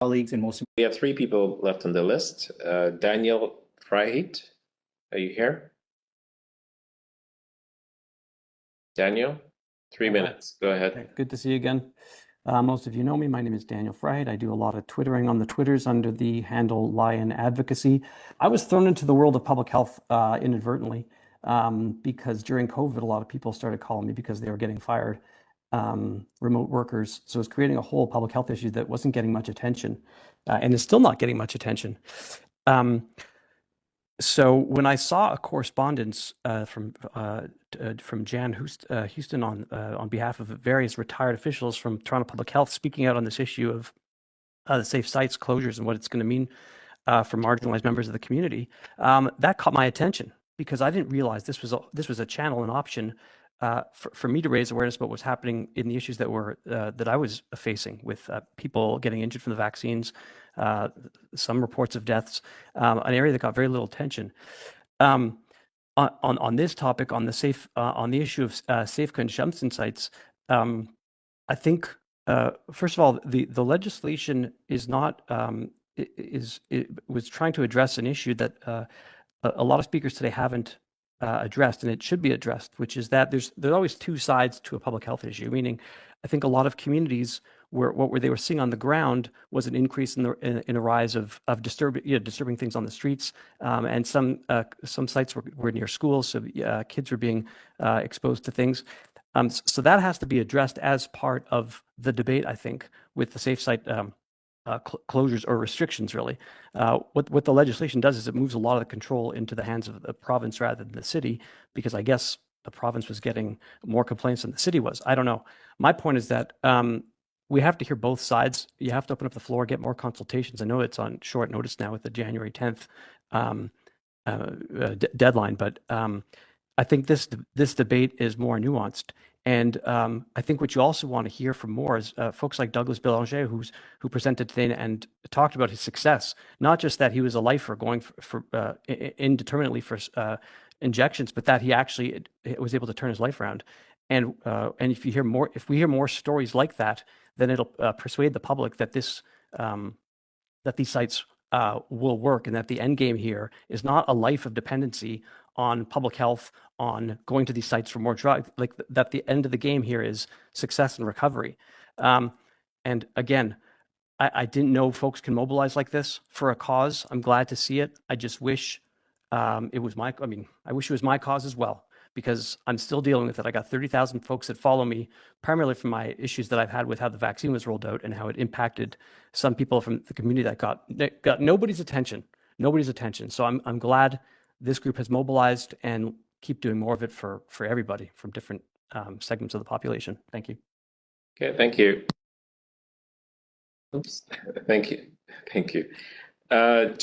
colleagues and most. We have 3 people left on the list. Daniel Freiheit, are you here? Daniel, 3 minutes. Go ahead. Okay, good to see you again. Most of you know me. My name is Daniel Freiheit. I do a lot of twittering on the Twitters under the handle Lion Advocacy. I was thrown into the world of public health inadvertently because during COVID, a lot of people started calling me because they were getting fired, remote workers. So it's creating a whole public health issue that wasn't getting much attention and is still not getting much attention. So when I saw a correspondence from Jan Houston on behalf of various retired officials from Toronto Public Health speaking out on this issue of the safe sites closures and what it's going to mean for marginalized members of the community, that caught my attention because I didn't realize this was a channel, an option for me to raise awareness about what's happening in the issues that I was facing with people getting injured from the vaccines, some reports of deaths, an area that got very little attention. On this topic, on the issue of safe consumption sites, I think first of all, the legislation is not it was trying to address an issue that a lot of speakers today haven't addressed, and it should be addressed, which is that there's always 2 sides to a public health issue. Meaning, I think a lot of communities what they were seeing on the ground was an increase in a rise of disturbing things on the streets, and some sites were near schools, so kids were being exposed to things. So that has to be addressed as part of the debate, I think, with the safe site closures or restrictions, really. What the legislation does is it moves a lot of the control into the hands of the province rather than the city, because I guess the province was getting more complaints than the city was. I don't know. My point is that we have to hear both sides. You have to open up the floor, get more consultations. I know it's on short notice now with the January 10th deadline, but I think this debate is more nuanced. And I think what you also want to hear from more is folks like Douglas Bélanger, who presented today and talked about his success, not just that he was a lifer going for indeterminately for injections, but that he actually was able to turn his life around. And if we hear more stories like that, then it'll persuade the public that that these sites will work, and that the end game here is not a life of dependency on public health, on going to these sites for more drugs, like that the end of the game here is success and recovery. And again, I didn't know folks can mobilize like this for a cause. I'm glad to see it. I just wish I wish it was my cause as well, because I'm still dealing with it. I got 30,000 folks that follow me, primarily from my issues that I've had with how the vaccine was rolled out and how it impacted some people from the community that got nobody's attention. So I'm glad this group has mobilized and keep doing more of it for everybody from different segments of the population. Thank you. Okay, thank you. Oops. Thank you. John.